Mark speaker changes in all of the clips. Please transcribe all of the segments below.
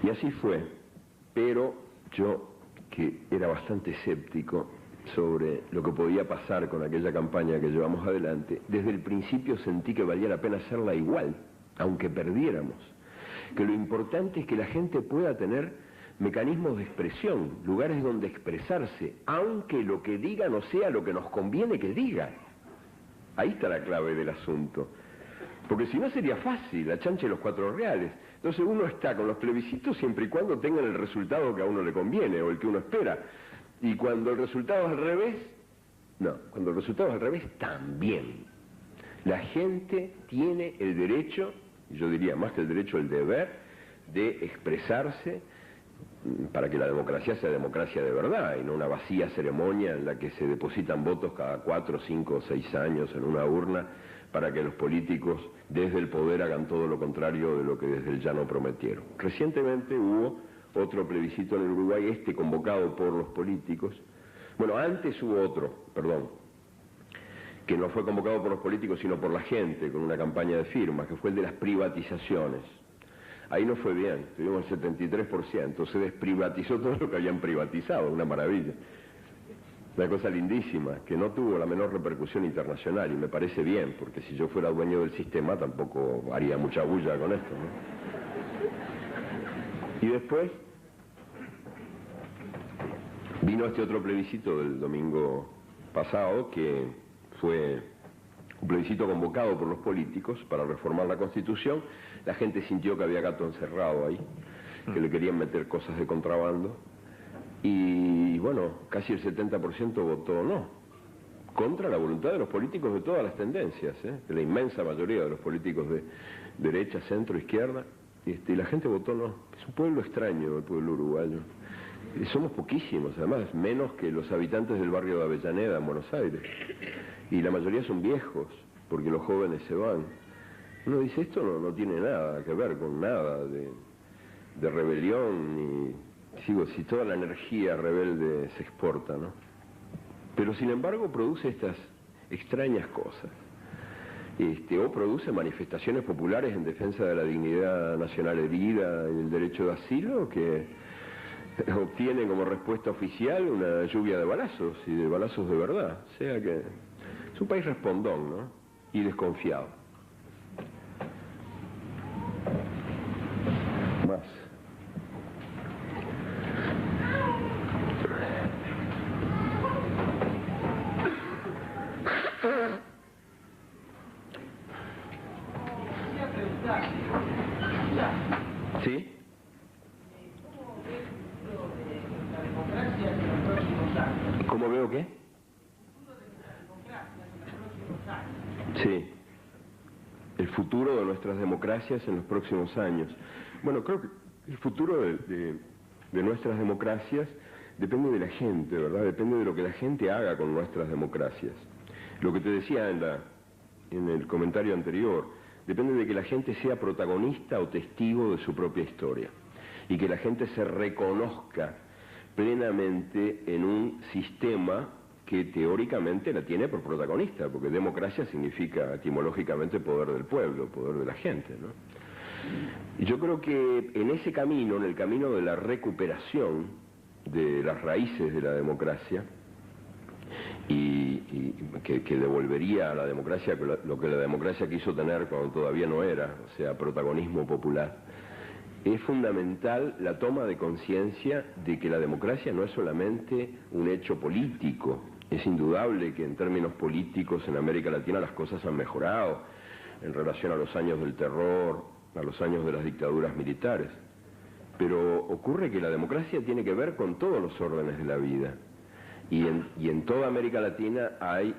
Speaker 1: Y así fue, pero yo, que era bastante escéptico sobre lo que podía pasar con aquella campaña que llevamos adelante, desde el principio sentí que valía la pena hacerla igual, aunque perdiéramos. Que lo importante es que la gente pueda tener mecanismos de expresión, lugares donde expresarse, aunque lo que diga no sea lo que nos conviene que diga. Ahí está la clave del asunto. Porque si no sería fácil, la chancha y los 4 reales. Entonces uno está con los plebiscitos siempre y cuando tengan el resultado que a uno le conviene o el que uno espera. Y cuando el resultado es al revés, no, cuando el resultado es al revés, también. La gente tiene el derecho, y yo diría más que el derecho, el deber, de expresarse para que la democracia sea democracia de verdad y no una vacía ceremonia en la que se depositan votos cada 4, 5 o 6 años en una urna para que los políticos desde el poder hagan todo lo contrario de lo que desde el llano prometieron. Recientemente hubo otro plebiscito en el Uruguay, convocado por los políticos. Bueno, antes hubo otro, perdón, que no fue convocado por los políticos sino por la gente, con una campaña de firmas, que fue el de las privatizaciones. Ahí no fue bien, tuvimos el 73%, se desprivatizó todo lo que habían privatizado, una maravilla. Una cosa lindísima, que no tuvo la menor repercusión internacional, y me parece bien, porque si yo fuera dueño del sistema tampoco haría mucha bulla con esto, ¿no? Y después vino este otro plebiscito del domingo pasado, que fue un plebiscito convocado por los políticos para reformar la Constitución. La gente sintió que había gato encerrado ahí, que le querían meter cosas de contrabando, y bueno, casi el 70% votó no, contra la voluntad de los políticos de todas las tendencias, de la inmensa mayoría de los políticos de derecha, centro, izquierda, y la gente votó no. Es un pueblo extraño el pueblo uruguayo. Y somos poquísimos, además, menos que los habitantes del barrio de Avellaneda en Buenos Aires. Y la mayoría son viejos, porque los jóvenes se van. Uno dice, esto no tiene nada que ver con nada de rebelión, ni, digo, si toda la energía rebelde se exporta, ¿no? Pero sin embargo produce estas extrañas cosas. O produce manifestaciones populares en defensa de la dignidad nacional herida y el derecho de asilo, que obtienen como respuesta oficial una lluvia de balazos, y de balazos de verdad. O sea que es un país respondón, ¿no? Y desconfiado. Más. ¿Sí? ¿Cómo veo qué? Sí. El futuro de nuestras democracias en los próximos años. Bueno, creo que el futuro de nuestras democracias depende de la gente, ¿verdad? Depende de lo que la gente haga con nuestras democracias. Lo que te decía en el comentario anterior, depende de que la gente sea protagonista o testigo de su propia historia, y que la gente se reconozca plenamente en un sistema que teóricamente la tiene por protagonista, porque democracia significa etimológicamente poder del pueblo, poder de la gente, ¿no? Y yo creo que en ese camino, en el camino de la recuperación de las raíces de la democracia, y que devolvería a la democracia lo que la democracia quiso tener cuando todavía no era, o sea, protagonismo popular, es fundamental la toma de conciencia de que la democracia no es solamente un hecho político. Es indudable que en términos políticos en América Latina las cosas han mejorado en relación a los años del terror, a los años de las dictaduras militares. Pero ocurre que la democracia tiene que ver con todos los órdenes de la vida. Y en toda América Latina hay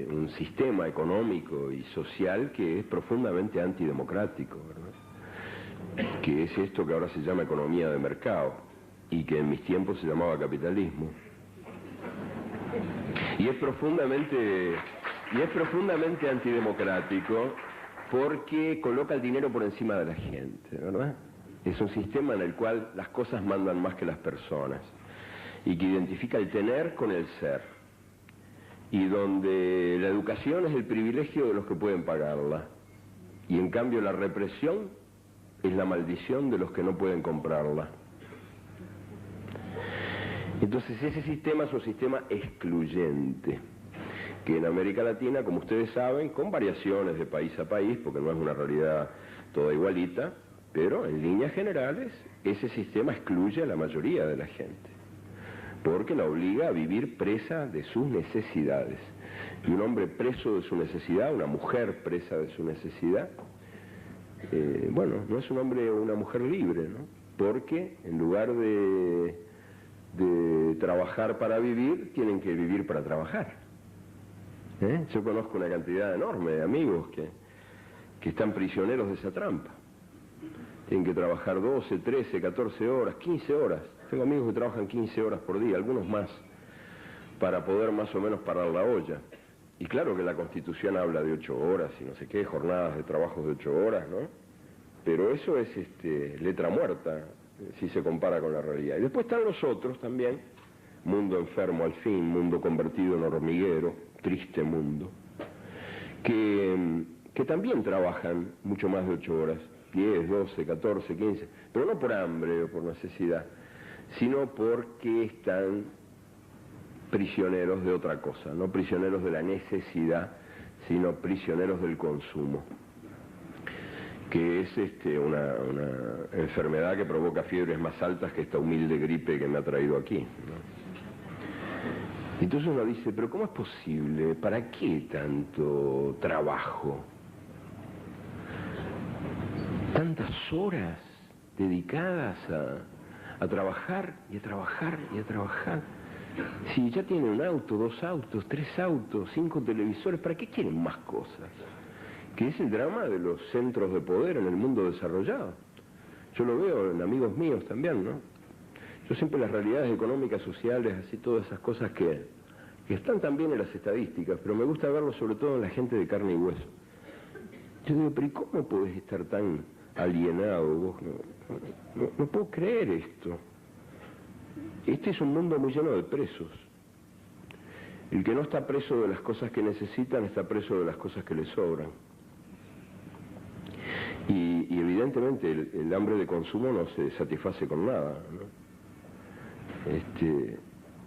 Speaker 1: un sistema económico y social que es profundamente antidemocrático, ¿verdad? Que es esto que ahora se llama economía de mercado, y que en mis tiempos se llamaba capitalismo. Y es profundamente antidemocrático porque coloca el dinero por encima de la gente, ¿verdad? Es un sistema en el cual las cosas mandan más que las personas, y que identifica el tener con el ser, y donde la educación es el privilegio de los que pueden pagarla, y en cambio la represión es la maldición de los que no pueden comprarla. Entonces ese sistema es un sistema excluyente, que en América Latina, como ustedes saben, con variaciones de país a país, porque no es una realidad toda igualita, pero en líneas generales ese sistema excluye a la mayoría de la gente, porque la obliga a vivir presa de sus necesidades. Y un hombre preso de su necesidad, una mujer presa de su necesidad, bueno, no es un hombre o una mujer libre, ¿no? Porque en lugar de trabajar para vivir, tienen que vivir para trabajar. Yo conozco una cantidad enorme de amigos que están prisioneros de esa trampa. Tienen que trabajar 12, 13, 14 horas, 15 horas. Tengo amigos que trabajan 15 horas por día, algunos más, para poder más o menos parar la olla. Y claro que la Constitución habla de 8 horas y no sé qué, jornadas de trabajo de 8 horas, ¿no? Pero eso es letra muerta, si se compara con la realidad. Y después están los otros también, mundo enfermo al fin, mundo convertido en hormiguero, triste mundo, que también trabajan mucho más de 8 horas, 10, 12, 14, 15, pero no por hambre o por necesidad, sino porque están prisioneros de otra cosa, no prisioneros de la necesidad, sino prisioneros del consumo, que es una enfermedad que provoca fiebres más altas que esta humilde gripe que me ha traído aquí, ¿no? Entonces uno dice, pero ¿cómo es posible? ¿Para qué tanto trabajo? Tantas horas dedicadas a trabajar y a trabajar y a trabajar. Si ya tienen un auto, 2 autos, 3 autos, 5 televisores, ¿para qué quieren más cosas? Que es el drama de los centros de poder en el mundo desarrollado. Yo lo veo en amigos míos también, ¿no? Yo siempre las realidades económicas, sociales, así todas esas cosas que están también en las estadísticas, pero me gusta verlo sobre todo en la gente de carne y hueso. Yo digo, pero ¿y cómo podés estar tan alienado vos? No puedo creer esto. Este es un mundo muy lleno de presos. El que no está preso de las cosas que necesitan, está preso de las cosas que le sobran. Y evidentemente el hambre de consumo no se satisface con nada, ¿no?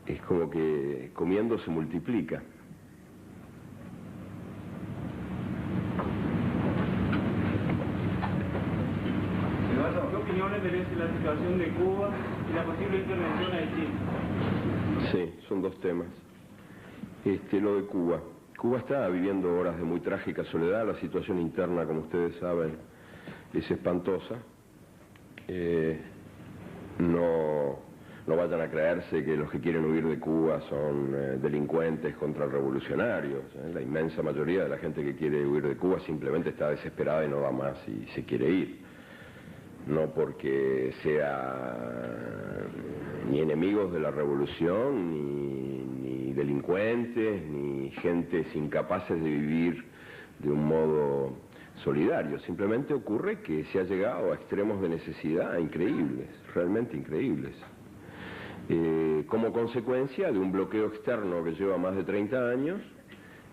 Speaker 1: Es como que comiendo se multiplica.
Speaker 2: Eduardo, ¿qué opiniones merece la situación de Cuba y la posible intervención de Haití?
Speaker 1: Sí, son dos temas. Lo de Cuba. Cuba está viviendo horas de muy trágica soledad. La situación interna, como ustedes saben, es espantosa. No vayan a creerse que los que quieren huir de Cuba son delincuentes contrarrevolucionarios. La inmensa mayoría de la gente que quiere huir de Cuba simplemente está desesperada y no da más y se quiere ir. No porque sea ni enemigos de la revolución, ni delincuentes, ni gentes incapaces de vivir de un modo solidario. Simplemente ocurre que se ha llegado a extremos de necesidad increíbles, realmente increíbles. Como consecuencia de un bloqueo externo que lleva más de 30 años,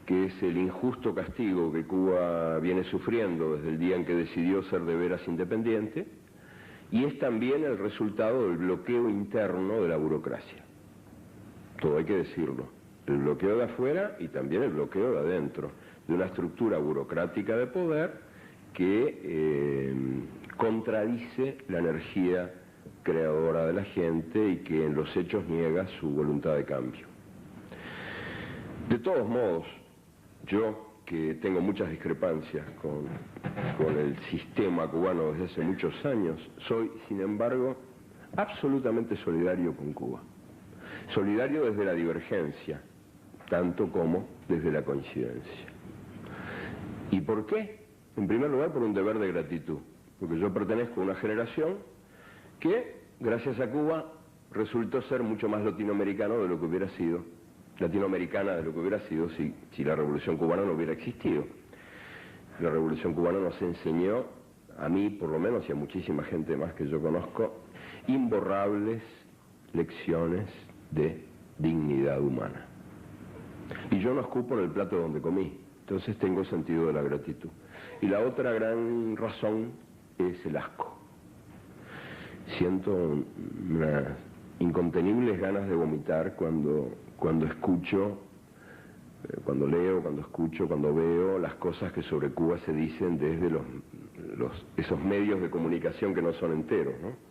Speaker 1: que es el injusto castigo que Cuba viene sufriendo desde el día en que decidió ser de veras independiente, y es también el resultado del bloqueo interno de la burocracia. Todo hay que decirlo. El bloqueo de afuera y también el bloqueo de adentro, de una estructura burocrática de poder que contradice la energía creadora de la gente y que en los hechos niega su voluntad de cambio. De todos modos, yo que tengo muchas discrepancias con el sistema cubano desde hace muchos años, soy, sin embargo, absolutamente solidario con Cuba. Solidario desde la divergencia, tanto como desde la coincidencia. ¿Y por qué? En primer lugar, por un deber de gratitud, porque yo pertenezco a una generación que, gracias a Cuba, resultó ser mucho más latinoamericana de lo que hubiera sido si la Revolución Cubana no hubiera existido. La Revolución Cubana nos enseñó, a mí por lo menos y a muchísima gente más que yo conozco, imborrables lecciones de dignidad humana. Y yo no escupo en el plato donde comí, entonces tengo sentido de la gratitud. Y la otra gran razón es el asco. Siento unas incontenibles ganas de vomitar cuando escucho, cuando leo, cuando escucho, cuando veo las cosas que sobre Cuba se dicen desde esos medios de comunicación que no son enteros, ¿no?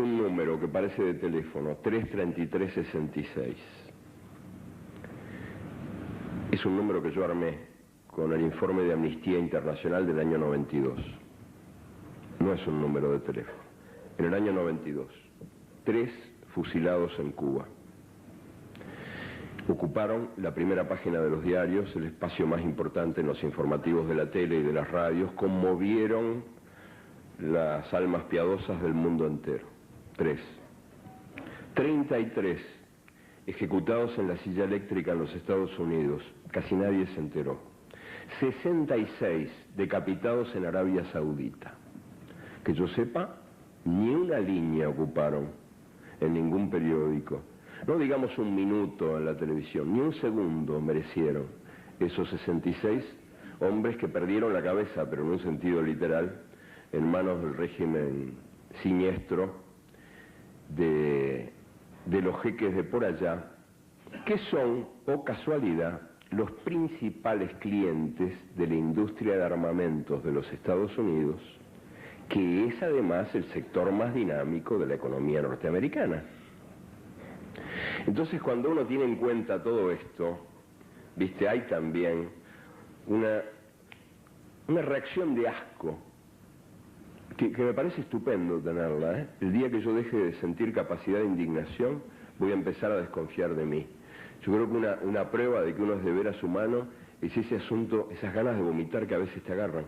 Speaker 1: Un número que parece de teléfono, 333-66. Es un número que yo armé con el informe de Amnistía Internacional del año 92. No es un número de teléfono. En el año 92, 3 fusilados en Cuba. Ocuparon la primera página de los diarios, el espacio más importante en los informativos de la tele y de las radios, conmovieron las almas piadosas del mundo entero. 3. 33 ejecutados en la silla eléctrica en los Estados Unidos, casi nadie se enteró. 66 decapitados en Arabia Saudita. Que yo sepa, ni una línea ocuparon en ningún periódico. No digamos un minuto en la televisión, ni un segundo merecieron esos 66 hombres que perdieron la cabeza, pero en un sentido literal, en manos del régimen siniestro de los jeques de por allá, que son, oh casualidad, los principales clientes de la industria de armamentos de los Estados Unidos, que es además el sector más dinámico de la economía norteamericana. Entonces, cuando uno tiene en cuenta todo esto, viste, hay también una reacción de asco que me parece estupendo tenerla, ¿eh? El día que yo deje de sentir capacidad de indignación, voy a empezar a desconfiar de mí. Yo creo que una prueba de que uno es de veras humano es ese asunto, esas ganas de vomitar que a veces te agarran.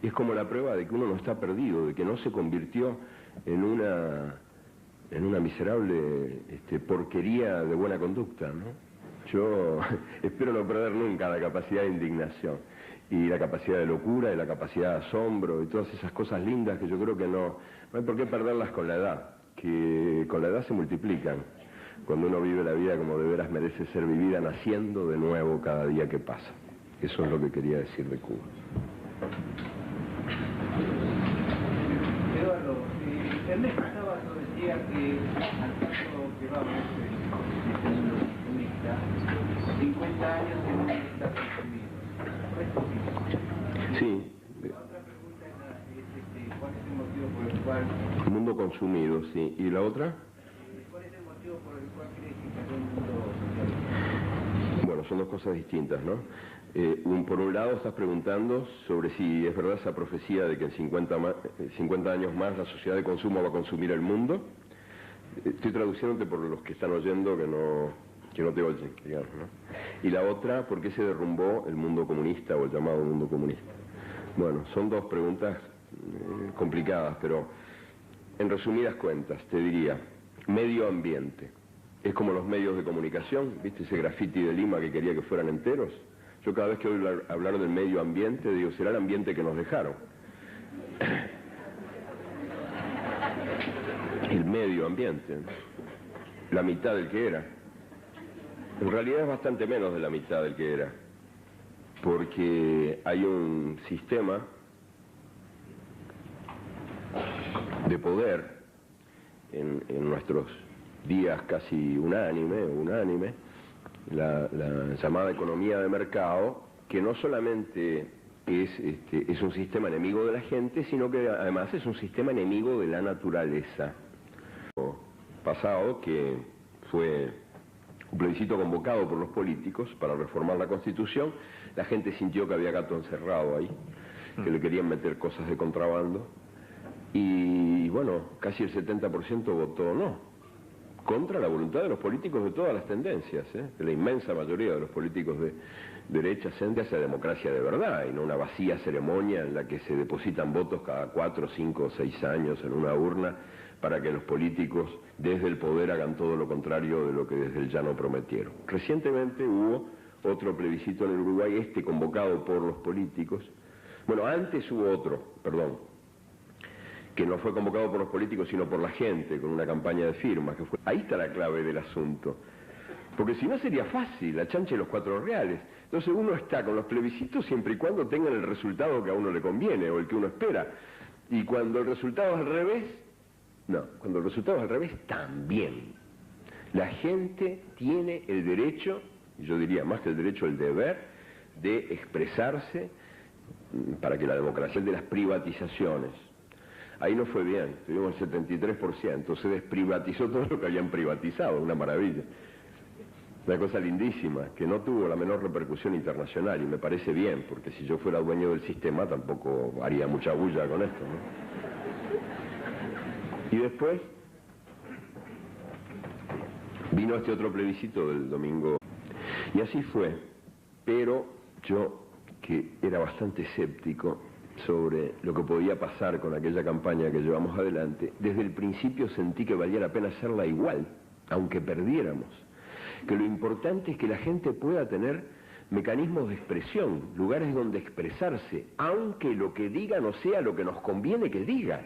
Speaker 1: Y es como la prueba de que uno no está perdido, de que no se convirtió en una miserable porquería de buena conducta, ¿no? Yo espero no perder nunca la capacidad de indignación y la capacidad de locura y la capacidad de asombro y todas esas cosas lindas que yo creo que no hay por qué perderlas con la edad, que con la edad se multiplican. Cuando uno vive la vida como de veras merece ser vivida, naciendo de nuevo cada día que pasa. Eso es lo que quería decir de Cuba.
Speaker 3: Eduardo, el mes pasado decía que al paso que vamos en el comunista, 50 años en un estado consumido.
Speaker 1: Sí.
Speaker 3: La otra pregunta es ¿cuál es el motivo por el cual...
Speaker 1: El mundo consumido, sí. ¿Y la otra?
Speaker 3: ¿Cuál es el motivo por el cual crees que cayó el mundo socialista?
Speaker 1: Bueno, son dos cosas distintas, ¿no? Por un lado estás preguntando sobre si es verdad esa profecía de que en 50 años más la sociedad de consumo va a consumir el mundo. Estoy traduciéndote por los que están oyendo que no te oyen, digamos, ¿no? Y la otra, ¿por qué se derrumbó el mundo comunista o el llamado mundo comunista? Bueno, son dos preguntas complicadas, pero en resumidas cuentas te diría, medio ambiente. Es como los medios de comunicación, ¿viste ese graffiti de Lima que quería que fueran enteros? Yo cada vez que oigo hablar del medio ambiente, digo, será el ambiente que nos dejaron. El medio ambiente, la mitad del que era. En realidad es bastante menos de la mitad del que era, porque hay un sistema de poder en nuestros días casi unánime, la llamada economía de mercado, que no solamente es un sistema enemigo de la gente, sino que además es un sistema enemigo de la naturaleza. Pasado, que fue un plebiscito convocado por los políticos para reformar la Constitución, la gente sintió que había gato encerrado ahí, que le querían meter cosas de contrabando, y bueno, casi el 70% votó no, contra la voluntad de los políticos de todas las tendencias, de la inmensa mayoría de los políticos de derecha, hacia democracia de verdad, y no una vacía ceremonia en la que se depositan votos cada 4, 5 o 6 años en una urna para que los políticos desde el poder hagan todo lo contrario de lo que desde el llano prometieron. Recientemente hubo otro plebiscito en el Uruguay, convocado por los políticos. Bueno, antes hubo otro, que no fue convocado por los políticos sino por la gente, con una campaña de firmas. Ahí está la clave del asunto. Porque si no sería fácil, la chancha y los 4 reales. Entonces uno está con los plebiscitos siempre y cuando tengan el resultado que a uno le conviene o el que uno espera. Y cuando el resultado es al revés, no, cuando el resultado es al revés, también. La gente tiene el derecho, y yo diría más que el derecho, el deber, de expresarse para que la democracia de las privatizaciones. Ahí no fue bien, tuvimos el 73%, se desprivatizó todo lo que habían privatizado, una maravilla. Una cosa lindísima, que no tuvo la menor repercusión internacional, y me parece bien, porque si yo fuera dueño del sistema tampoco haría mucha bulla con esto, ¿no? Y después vino este otro plebiscito del domingo, y así fue, pero yo, que era bastante escéptico sobre lo que podía pasar con aquella campaña que llevamos adelante, desde el principio sentí que valía la pena hacerla igual, aunque perdiéramos. Que lo importante es que la gente pueda tener mecanismos de expresión, lugares donde expresarse, aunque lo que diga no sea lo que nos conviene que diga.